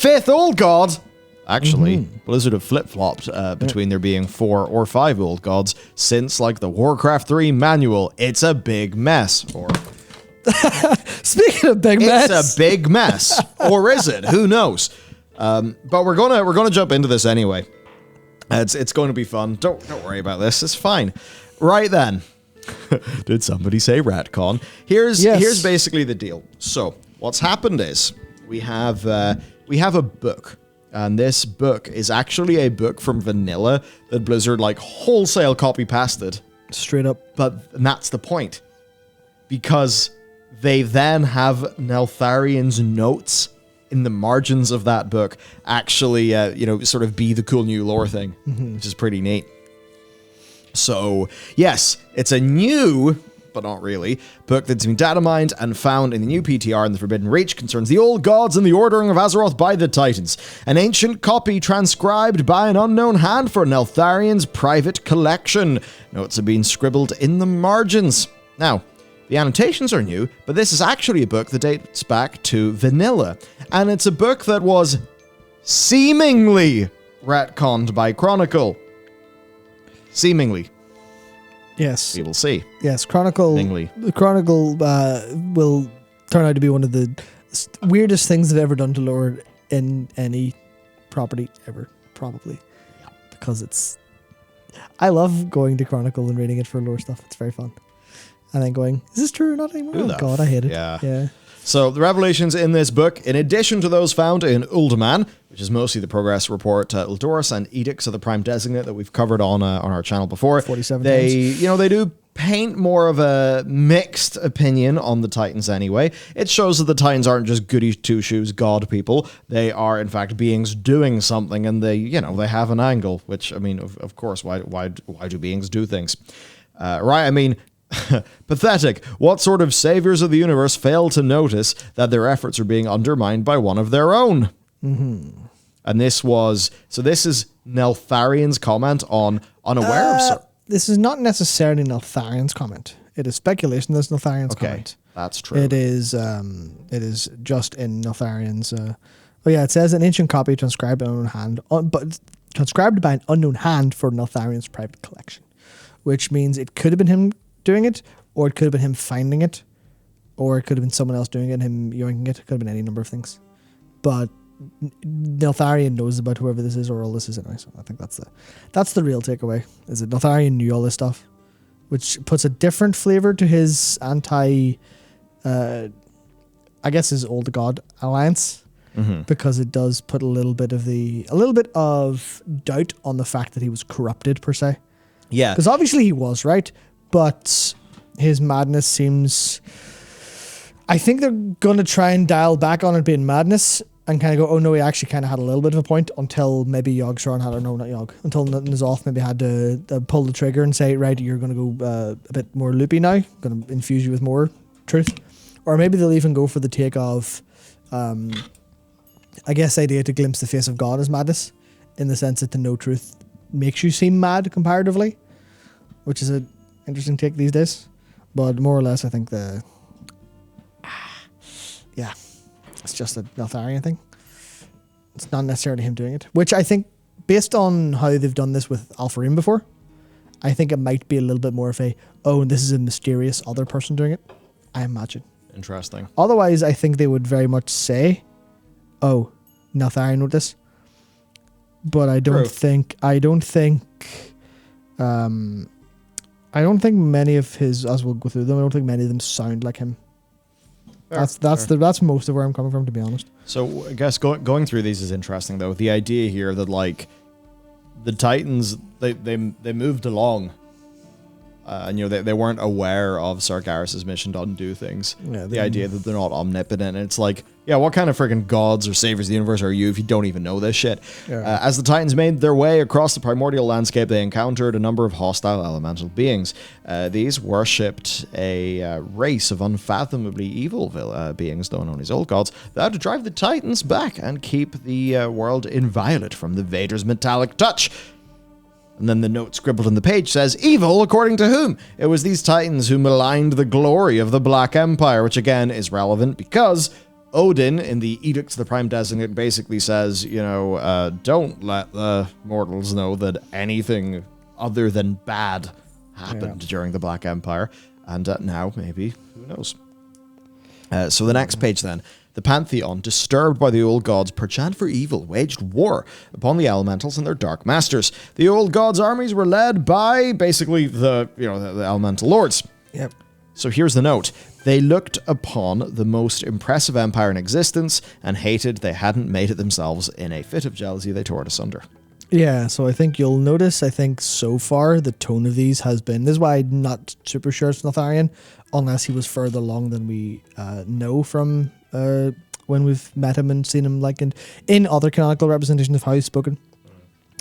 5th old god. Actually, Blizzard have flip-flopped between there being 4 or 5 old gods since, like, the Warcraft 3 manual. It's a big mess. Or Speaking of big mess. It's a big mess. Or is it? Who knows? But we're gonna jump into this anyway. It's going to be fun. Don't worry about this. It's fine. Right then. Did somebody say retcon? Here's basically the deal. So, what's happened is we have a book. And this book is actually a book from vanilla that Blizzard, like, wholesale copy-pasted. Straight up. But that's the point. Because they then have Neltharion's notes in the margins of that book actually, sort of be the cool new lore thing, which is pretty neat. So, yes, it's a new, but not really, book that's been data mined and found in the new PTR in the Forbidden Reach, concerns the old gods and the ordering of Azeroth by the Titans. An ancient copy transcribed by an unknown hand for Neltharion's private collection. Notes have been scribbled in the margins. Now, the annotations are new, but this is actually a book that dates back to vanilla. And it's a book that was seemingly retconned by Chronicle. Seemingly. Yes. We will see. Yes, Chronicle will turn out to be one of the weirdest things they've ever done to lore in any property ever, probably. Yeah. Because I love going to Chronicle and reading it for lore stuff. It's very fun. And then going, is this true or not anymore? Oh god, I hate it. Yeah. So the revelations in this book, in addition to those found in Uldaman, which is mostly the progress report, Uldoris and Edicts of the Prime Designate that we've covered on our channel before. 47 times. They do paint more of a mixed opinion on the Titans anyway. It shows that the Titans aren't just goody two-shoes god people. They are, in fact, beings doing something, and they have an angle, which, I mean, of course, why do beings do things? Right, I mean... Pathetic. What sort of saviors of the universe fail to notice that their efforts are being undermined by one of their own? And this is Neltharion's comment on unaware of... This is not necessarily Neltharion's comment. It is speculation that's Neltharion's comment. That's true. It is just in Neltharion's... it says an ancient copy transcribed by an unknown hand, but transcribed by an unknown hand for Neltharion's private collection, which means it could have been him doing it, or it could have been him finding it, or it could have been someone else doing it and him yoinking it. It could have been any number of things. But Neltharion knows about whoever this is or all this is anyway, so I think that's the real takeaway, is that Neltharion knew all this stuff, which puts a different flavor to his his old god alliance, because it does put a little bit of doubt on the fact that he was corrupted, per se. Yeah. Because obviously he was, right? But his madness seems... I think they're going to try and dial back on it being madness and kind of go, oh no, he actually kind of had a little bit of a point, until maybe Yogg-Saron had, or no, not Yogg, until N'Zoth maybe had to pull the trigger and say, right, you're going to go a bit more loopy now, going to infuse you with more truth. Or maybe they'll even go for the take of, idea to glimpse the face of God as madness, in the sense that to know truth makes you seem mad comparatively, which is an interesting take these days. But more or less, I think it's just a Neltharion thing. It's not necessarily him doing it, which I think, based on how they've done this with Alpharim before, I think it might be a little bit more of this is a mysterious other person doing it, I imagine. Interesting. Otherwise, I think they would very much say, oh, Neltharion wrote this. But I don't think many of his, as we'll go through them, I don't think many of them sound like him. That's most of where I'm coming from, to be honest. So I guess going through these is interesting, though. The idea here that, like, the Titans, they moved along, and they weren't aware of Sargeras' mission to undo things. Yeah, the idea that they're not omnipotent, and it's like, yeah, what kind of freaking gods or saviors of the universe are you if you don't even know this shit? Yeah. As the Titans made their way across the primordial landscape, they encountered a number of hostile elemental beings. These worshipped a race of unfathomably evil beings, though known as old gods, that had to drive the Titans back and keep the world inviolate from the Vader's metallic touch. And then the note scribbled on the page says, evil according to whom? It was these Titans who maligned the glory of the Black Empire, which again is relevant because Odin, in the Edict to the Prime Designate, basically says, don't let the mortals know that anything other than bad happened during the Black Empire. And now, maybe, who knows? So the next page then. The Pantheon, disturbed by the old gods' perchance for evil, waged war upon the elementals and their dark masters. The old gods' armies were led by, basically, the elemental lords. Yep. So here's the note. They looked upon the most impressive empire in existence and hated they hadn't made it themselves. In a fit of jealousy, they tore it asunder. Yeah, so I think you'll notice, so far the tone of these has been, this is why I'm not super sure it's Notharian, unless he was further along than we know from when we've met him and seen him in other canonical representations of how he's spoken.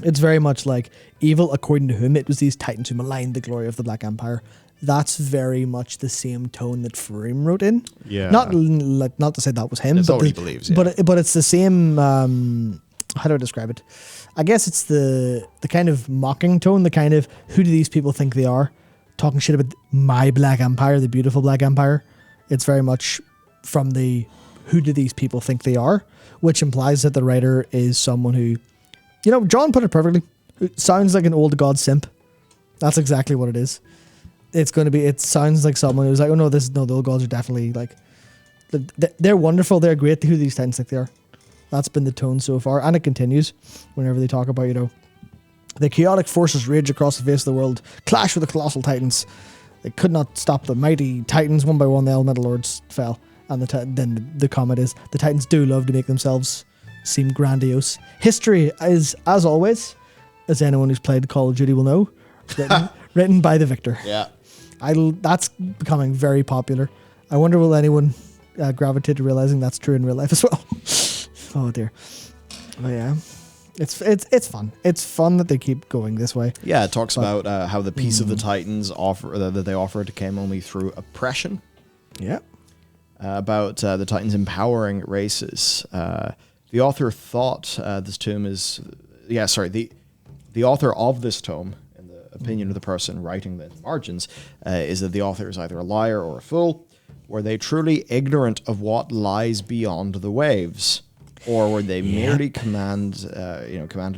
It's very much like evil, according to whom it was these titans who maligned the glory of the Black Empire. That's very much the same tone that Farim wrote in. Yeah. Not to say that was him, It's but what he believes, yeah. but it's the same. How do I describe it? I guess it's the kind of mocking tone, the kind of who do these people think they are, talking shit about my Black Empire, the beautiful Black Empire. It's very much from the who do these people think they are, which implies that the writer is someone who, John put it perfectly. It sounds like an old god simp. That's exactly what it is. It sounds like someone who's like, oh no, the old gods are definitely they're wonderful, they're great, who these titans think they are. That's been the tone so far, and it continues whenever they talk about, the chaotic forces rage across the face of the world, clash with the colossal titans. They could not stop the mighty titans. One by one, the elemental lords fell. And then the comment is, the titans do love to make themselves seem grandiose. History is, as always, as anyone who's played Call of Duty will know, written by the victor. Yeah. That's becoming very popular. I wonder will anyone gravitate to realizing that's true in real life as well. Oh dear. But yeah, it's fun. It's fun that they keep going this way. Yeah, it talks about how the peace of the Titans that they offered came only through oppression. Yeah. About the Titans empowering races. The author thought this tome is... Yeah, sorry. The author of this tome, in the opinion of the person writing the margins, is that the author is either a liar or a fool. Were they truly ignorant of what lies beyond the waves? Or were they merely commanded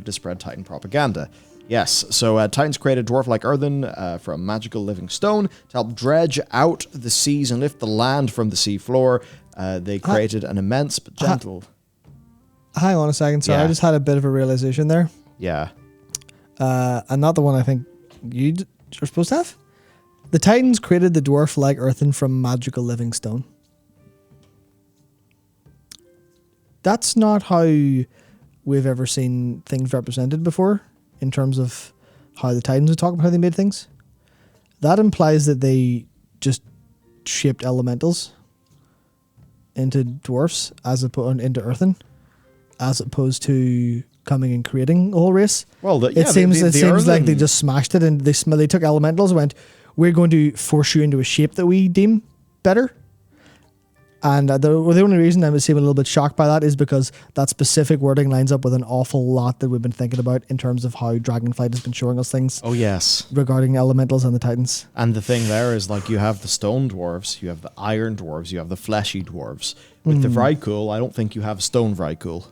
to spread Titan propaganda? Yes, so Titans created dwarf like earthen from magical living stone to help dredge out the seas and lift the land from the sea floor. They created an immense but gentle... Hang on a second, sorry, I just had a bit of a realization there. Yeah. And not the one I think you're supposed to have. The Titans created the dwarf like earthen from magical living stone. That's not how we've ever seen things represented before in terms of how the Titans would talk about how they made things. That implies that they just shaped elementals into dwarfs into earthen, as opposed to coming and creating a whole race. Well, it seems like they just smashed it and they took elementals and went, we're going to force you into a shape that we deem better. And the only reason I seem a little bit shocked by that is because that specific wording lines up with an awful lot that we've been thinking about in terms of how Dragonflight has been showing us things. Oh, yes. Regarding elementals and the Titans. And the thing there is, you have the stone dwarves, you have the iron dwarves, you have the fleshy dwarves. With the Vrykul, I don't think you have stone Vrykul.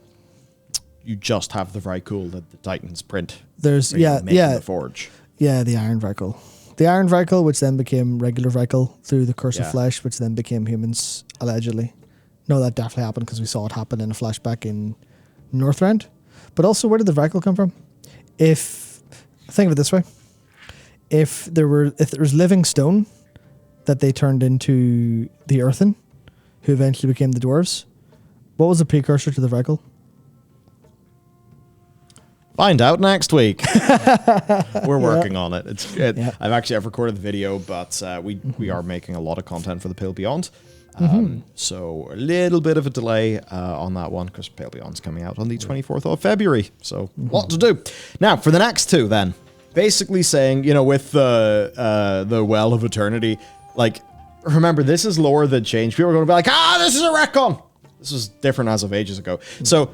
You just have the Vrykul that the Titans print. There's, the forge. Yeah, the iron Vrykul. The Iron Vrykul, which then became regular Vrykul through the Curse of Flesh, which then became humans, allegedly. No, that definitely happened because we saw it happen in a flashback in Northrend. But also, where did the Vrykul come from? Think of it this way. If there was living stone that they turned into the Earthen, who eventually became the Dwarves, what was the precursor to the Vrykul? Find out next week. We're working on it. I've recorded the video, but we are making a lot of content for the Pale Beyond. So a little bit of a delay on that one because Pale Beyond's coming out on the 24th of February. So a lot to do. Now, for the next two then, basically saying, with the Well of Eternity, remember, this is lore that changed. People are going to be like, this is a retcon. This was different as of ages ago. So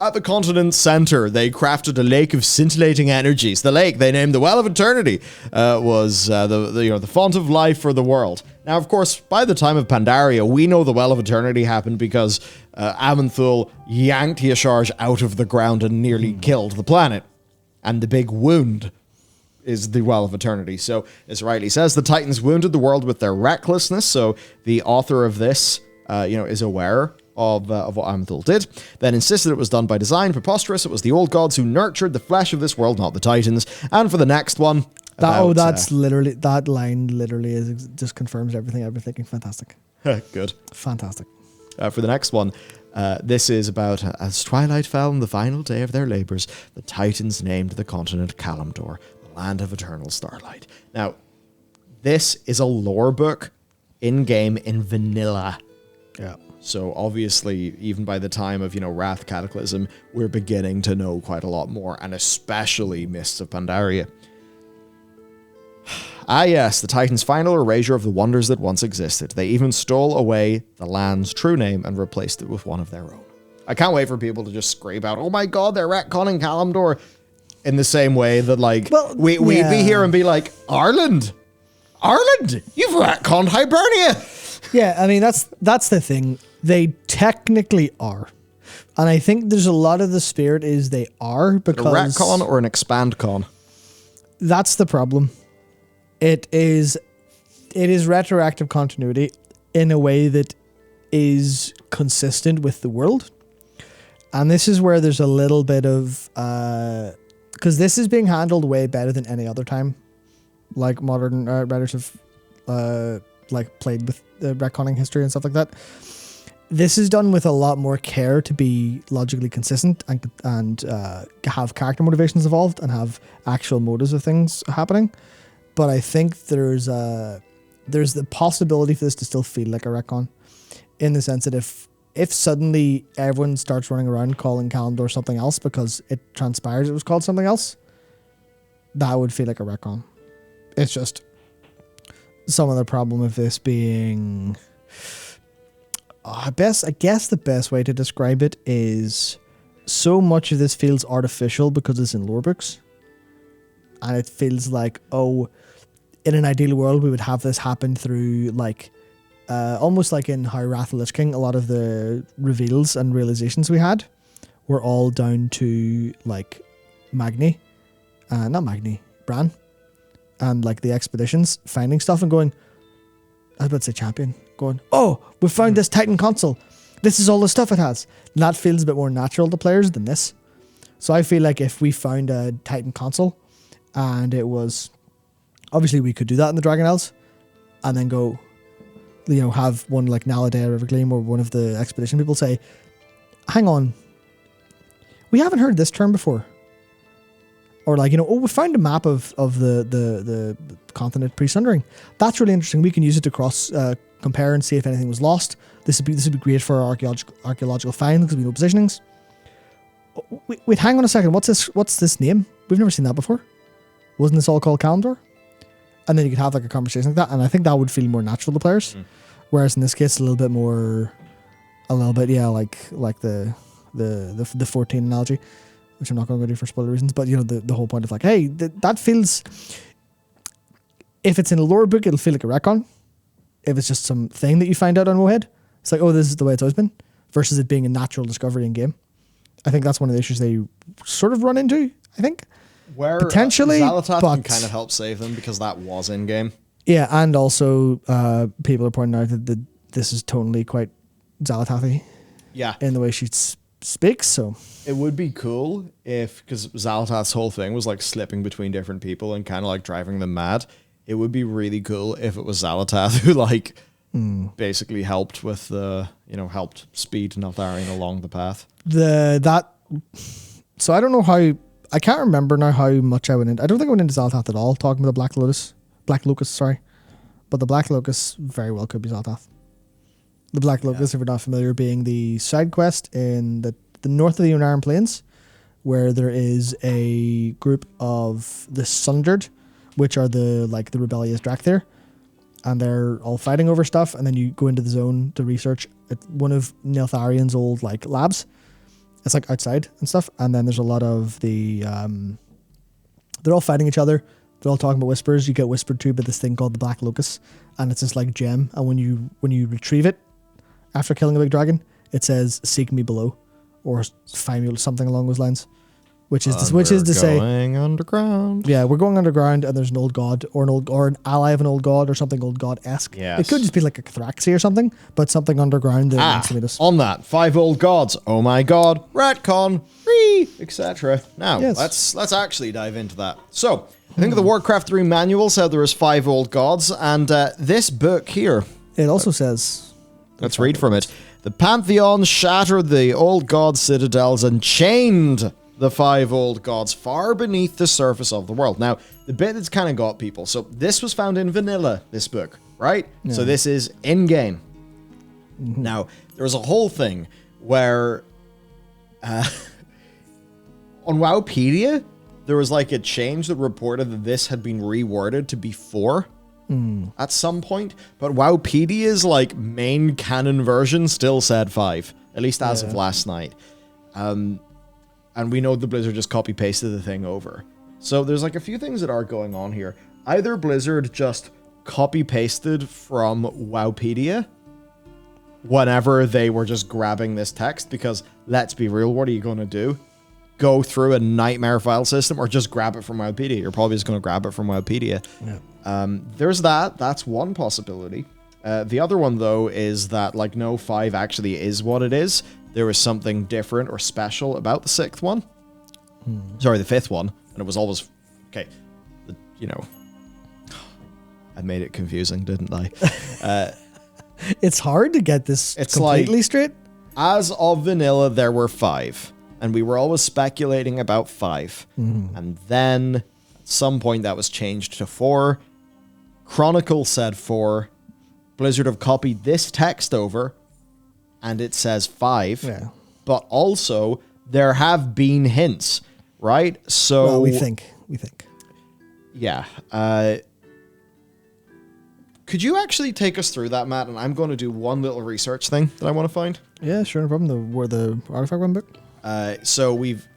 At the continent's center, they crafted a lake of scintillating energies. The lake they named the Well of Eternity was the font of life for the world. Now, of course, by the time of Pandaria, we know the Well of Eternity happened because Aman'Thul yanked Yasharj out of the ground and nearly killed the planet. And the big wound is the Well of Eternity. So, as Riley says, the Titans wounded the world with their recklessness. So, the author of this, is aware of what Aman'Thul did, then insisted it was done by design. Preposterous. It was the old gods who nurtured the flesh of this world, not the Titans. And for the next one... that line literally just confirms everything I've been thinking. Fantastic. Good. Fantastic. For the next one, this is about, as twilight fell on the final day of their labors, the Titans named the continent Kalimdor, the land of eternal starlight. Now, this is a lore book in-game in vanilla. Yeah. So obviously, even by the time of, Wrath Cataclysm, we're beginning to know quite a lot more, and especially Mists of Pandaria. Ah yes, the Titans' final erasure of the wonders that once existed. They even stole away the land's true name and replaced it with one of their own. I can't wait for people to just scream out, oh my god, they're retconning Kalimdor, in the same way that, we'd be here and be like, Ireland, you've retconned Hibernia. Yeah, I mean, that's the thing. They technically are. And I think there's a lot of the spirit is they are, because... A retcon or an expand con? That's the problem. It is retroactive continuity in a way that is consistent with the world. And this is where there's a little bit of... Because this is being handled way better than any other time. Like modern writers have played with retconning history and stuff like that. This is done with a lot more care to be logically consistent and have character motivations evolved and have actual motives of things happening. But I think there's the possibility for this to still feel like a retcon, in the sense that if suddenly everyone starts running around calling Kalimdor something else because it transpires it was called something else, that would feel like a retcon. It's just some of the problem of this being... I guess the best way to describe it is so much of this feels artificial because it's in lore books. And it feels like, in an ideal world, we would have this happen through, almost like in how Wrath of the Lich King, a lot of the reveals and realizations we had were all down to, Bran, and, the expeditions, finding stuff and going, I was about to say champion, going, oh, we found this Titan console. This is all the stuff it has. And that feels a bit more natural to players than this. So I feel like if we found a Titan console and it was... Obviously, we could do that in the Dragon Elves and then go, have one like Naladair or Evergleam or one of the expedition people say, hang on, we haven't heard this term before. Or we found a map of the continent pre-sundering. That's really interesting. We can use it to cross compare and see if anything was lost. This would be great for our archaeological finds because we know positionings. Wait, hang on a second. What's this name? We've never seen that before. Wasn't this all called Kalimdor? And then you could have a conversation like that, and I think that would feel more natural to players. Whereas in this case, a little bit, like the 14 analogy, which I'm not going to go do for spoiler reasons. But the whole point of hey, that feels. If it's in a lore book, it'll feel like a retcon. If it's just some thing that you find out on Wohead, it's like, oh, this is the way it's always been. Versus it being a natural discovery in game. I think that's one of the issues they sort of run into. I think. Where potentially, Xal'atath but can kind of help save them because that was in game. Yeah, and also people are pointing out that this is totally quite Xal'atath-y. Yeah, in the way she speaks. So it would be cool because Xal'atath's whole thing was slipping between different people and kind of driving them mad. It would be really cool if it was Xal'atath who basically helped with helped speed Neltharion along the path. So I don't know how. I can't remember now how much I went into. I don't think I went into Xal'atath at all, talking about the Black Locust, sorry. But the Black Locust very well could be Xal'atath. The Black Locust, if you're not familiar, being the side quest in the north of the Unaran Plains, where there is a group of the Sundered, which are the rebellious Drakthir, and they're all fighting over stuff, and then you go into the zone to research at one of Neltharion's old labs, It's like outside and stuff. And then there's a lot of the they're all fighting each other. They're all talking about whispers. You get whispered to by this thing called the Black Locust, and it's this like gem. And when you retrieve it after killing a big dragon, it says "Seek me below," or "Find me," something along those lines. Which is to say, going underground. Yeah, we're going underground, and there's an old god or an ally of an old god or something old god-esque. Yes. It could just be like a Cathraxi or something, but something underground that wants to meet us. On that, 5 old gods. Oh my god, retcon, etc. Now, Yes. let's actually dive into that. So, I think the Warcraft 3 manual said there was 5 old gods, and this book here. It also says. Let's read from it. The Pantheon shattered the old god citadels and chained the 5 old gods far beneath the surface of the world. Now, the bit that's kind of got people. So this was found in vanilla, this book, right? Yeah. So this is in-game. Mm-hmm. Now, there was a whole thing where on Wowpedia, there was like a change that reported that this had been reworded to be 4 at some point. But Wowpedia's like main canon version still said 5, at least as of last night. And we know the Blizzard just copy-pasted the thing over. So there's like a few things that are going on here. Either Blizzard just copy-pasted from Wowpedia whenever they were just grabbing this text, because let's be real, what are you going to do? Go through a nightmare file system or just grab it from Wowpedia? You're probably just going to grab it from Wowpedia. Yeah. There's that. That's one possibility. The other one, though, is that like no 5 actually is what it is. There was something different or special about the 6th one. Sorry, the 5th one. And it was always... Okay. You know... I made it confusing, didn't I? It's hard to get this completely straight. As of vanilla, there were 5. And we were always speculating about 5. And then, at some point, that was changed to 4. Chronicle said 4. Blizzard have copied this text over, and it says 5. Yeah. But also, there have been hints, right? So well, we think. Yeah. Could you actually take us through that, Matt? And I'm going to do one little research thing that I want to find. Yeah, sure, no problem. Where the artifact one book? So we've...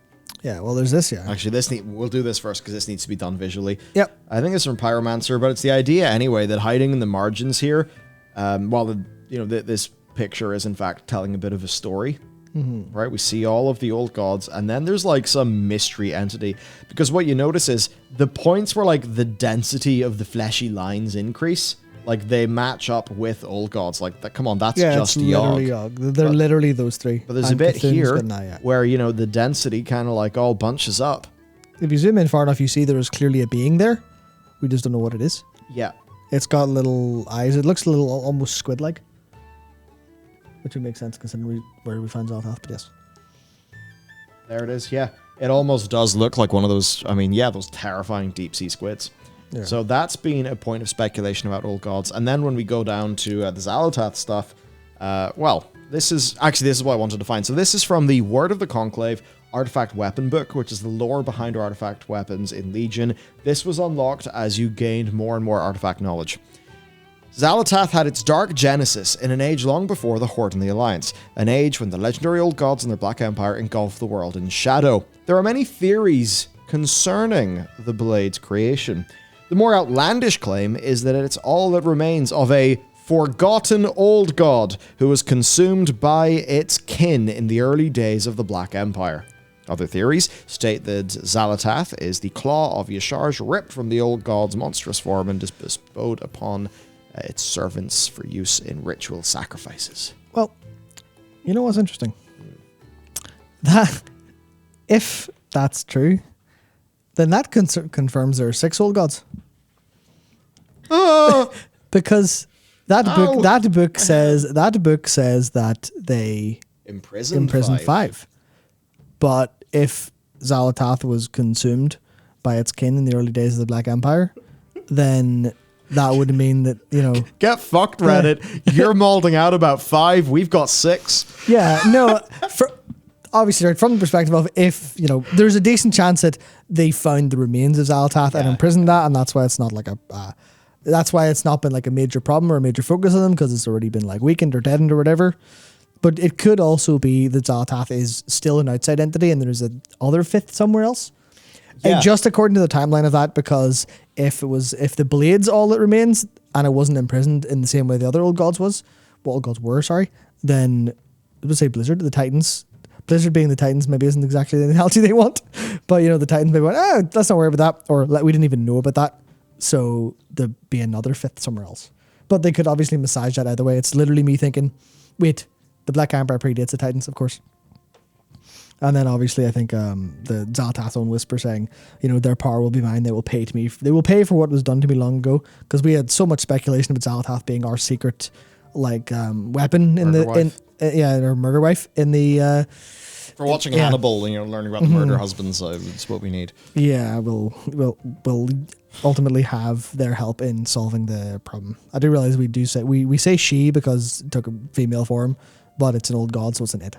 Yeah, well, there's this, yeah. Actually, we'll do this first because this needs to be done visually. Yep. I think it's from Pyromancer, but it's the idea anyway that hiding in the margins here, this picture is in fact telling a bit of a story. Right? We see all of the old gods, and then there's like some mystery entity, because what you notice is the points where like the density of the fleshy lines increase, like they match up with old gods. Like that, come on, that's just Yogg. They're literally those 3. But there's a bit here where, you know, the density kind of like all bunches up. If you zoom in far enough, you see there is clearly a being there. We just don't know what it is. Yeah. It's got little eyes. It looks a little almost squid-like. Which would make sense considering where we find Zalatath, but yes. There it is, yeah. It almost does look like one of those, those terrifying deep-sea squids. Yeah. So that's been a point of speculation about old gods. And then when we go down to the Zalatath stuff, this is what I wanted to find. So this is from the Word of the Conclave Artifact Weapon Book, which is the lore behind artifact weapons in Legion. This was unlocked as you gained more and more artifact knowledge. Zalatath had its dark genesis in an age long before the Horde and the Alliance, an age when the legendary old gods and their Black Empire engulfed the world in shadow. There are many theories concerning the blade's creation. The more outlandish claim is that it's all that remains of a forgotten old god who was consumed by its kin in the early days of the Black Empire. Other theories state that Zalatath is the claw of Yasharj ripped from the old god's monstrous form and is bestowed upon its servants for use in ritual sacrifices. Well, you know what's interesting? That if that's true, then that confirms there are 6 old gods. Because that book says that they imprisoned 5. But if Zalatath was consumed by its kin in the early days of the Black Empire, then that would mean that, you know... Get fucked, Reddit. You're mauling out about 5. We've got 6. Yeah, no. Obviously, right, from the perspective of if, you know, there's a decent chance that they found the remains of Zalatath and imprisoned that, and that's why it's not like that's why it's not been like a major problem or a major focus of them, because it's already been like weakened or deadened or whatever. But it could also be that Xalatath is still an outside entity and there's a other fifth somewhere else. Yeah. And just according to the timeline of that, because if the blade's all that remains and it wasn't imprisoned in the same way the other old gods were, then I would say Blizzard, the Titans. Blizzard being the Titans maybe isn't exactly the analogy they want, but the Titans maybe went, let's not worry about that, or we didn't even know about that, so there'd be another fifth somewhere else. But they could obviously massage that either way. It's literally me thinking, wait, the Black Empire predates the Titans, of course. And then obviously I think the Xalatath own whisper saying, their power will be mine, they will pay to me. They will pay for what was done to me long ago, because we had so much speculation about Xalatath being our secret weapon in or murder wife in the for watching Hannibal, learning about the murder husbands, it's what we need. Yeah, we'll ultimately have their help in solving the problem. I do realize we say she because it took a female form, but it's an old god, so it's an it.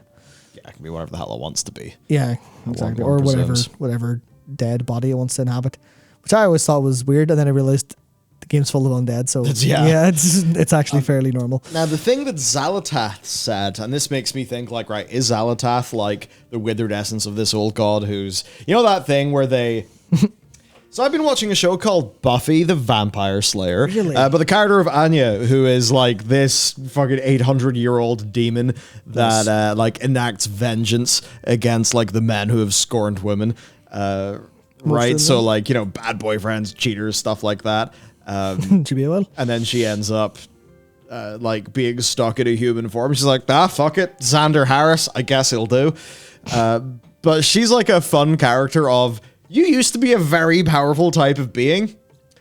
Yeah, it can be whatever the hell it wants to be. Yeah, exactly. Or whatever dead body it wants to inhabit, which I always thought was weird, and then I realized the game's full of undead, so it's actually fairly normal. Now, the thing that Xalatath said, and this makes me think, right, is Xalatath like the withered essence of this old god who's, that thing where they... So I've been watching a show called Buffy the Vampire Slayer, really? But the character of Anya, who is like this fucking 800-year-old demon that enacts vengeance against the men who have scorned women, right? So bad boyfriends, cheaters, stuff like that. And then she ends up being stuck in a human form. She's like, fuck it, Xander Harris, I guess he'll do. But she's like a fun character of, you used to be a very powerful type of being.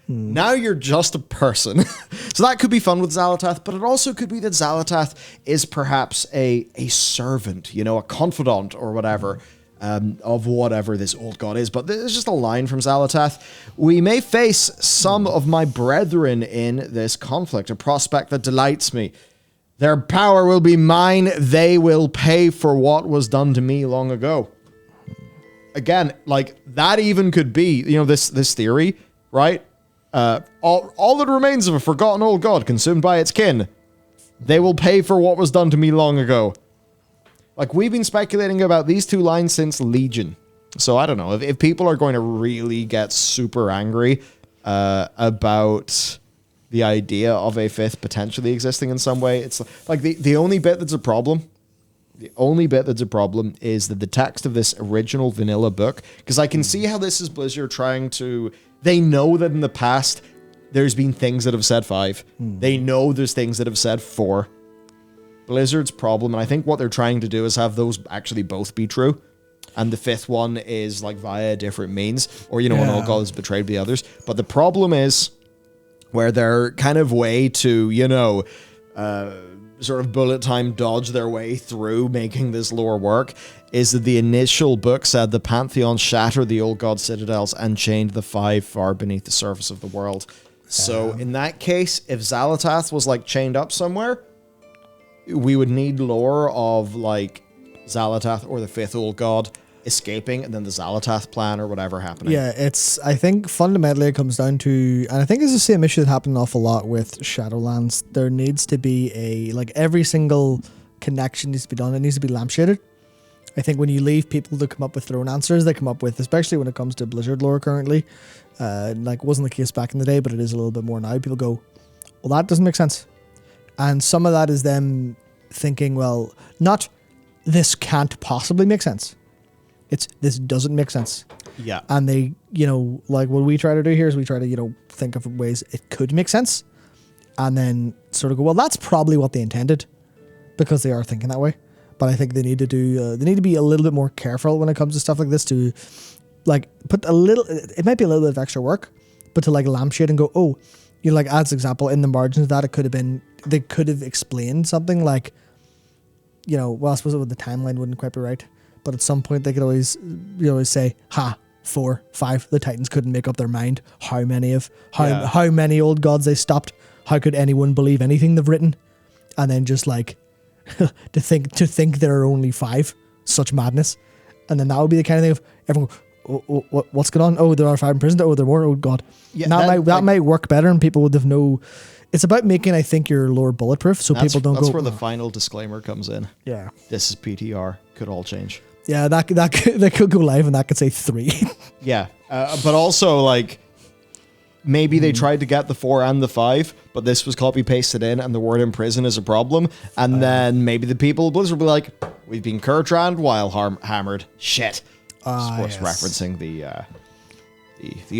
Now you're just a person. So that could be fun with Xalatath, but it also could be that Xalatath is perhaps a servant, a confidant or whatever, of whatever this old god is. But there's just a line from Xalatath. We may face some of my brethren in this conflict, a prospect that delights me. Their power will be mine. They will pay for what was done to me long ago. Again, that even could be, this theory, right? All that remains of a forgotten old god consumed by its kin. They will pay for what was done to me long ago. We've been speculating about these two lines since Legion. So I don't know, if people are going to really get super angry about the idea of a fifth potentially existing in some way, it's the only bit that's a problem. The only bit that's a problem is that the text of this original vanilla book, because I can see how this is Blizzard trying to... They know that in the past, there's been things that have said 5. They know there's things that have said 4. Blizzard's problem, and I think what they're trying to do is have those actually both be true. And the fifth one is via different means, or, an old god is betrayed the others. But the problem is where they're kind of way to, sort of bullet time dodge their way through making this lore work, is that the initial book said the Pantheon shattered the old god citadels and chained the 5 far beneath the surface of the world. So in that case, if Xalatath was chained up somewhere, we would need lore of Xalatath or the fifth old god escaping, and then the Xalatath plan or whatever happening. Yeah, I think fundamentally it comes down to, and I think it's the same issue that happened an awful lot with Shadowlands. There needs to be every single connection needs to be done. It needs to be lampshaded. I think when you leave people to come up with their own answers, they come up with, especially when it comes to Blizzard lore currently, it wasn't the case back in the day, but it is a little bit more now. People go, well, that doesn't make sense. And some of that is them thinking, well, not this can't possibly make sense. It's this doesn't make sense. Yeah. And they, what we try to do here is we try to, think of ways it could make sense. And then sort of go, well, that's probably what they intended, because they are thinking that way. But I think they need to be a little bit more careful when it comes to stuff like this, to put a little, it might be a little bit of extra work, but to lampshade and go, oh, as example, in the margins of that, it could have been, they could have explained something well, I suppose the timeline wouldn't quite be right. But at some point they could always say, 4, 5, the Titans couldn't make up their mind. How many old gods they stopped? How could anyone believe anything they've written? And then just to think there are only 5, such madness. And then that would be the kind of thing of everyone go, what's going on? Oh, there are 5 in prison. Oh, there are more. Oh God. Yeah, that might work better, and people would have no It's about making, I think, your lore bulletproof so people don't go. That's where the final disclaimer comes in. Yeah. This is PTR. Could all change. Yeah, that could go live and that could say 3. Yeah. But also, like, maybe they tried to get the 4 and the 5, but this was copy pasted in and the word in prison is a problem. And then maybe the people of Blizzard will be like, we've been Kurtrand while hammered. Shit. Of course, referencing the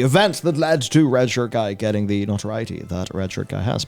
event that led to Red Shirt Guy getting the notoriety that Red Shirt Guy has.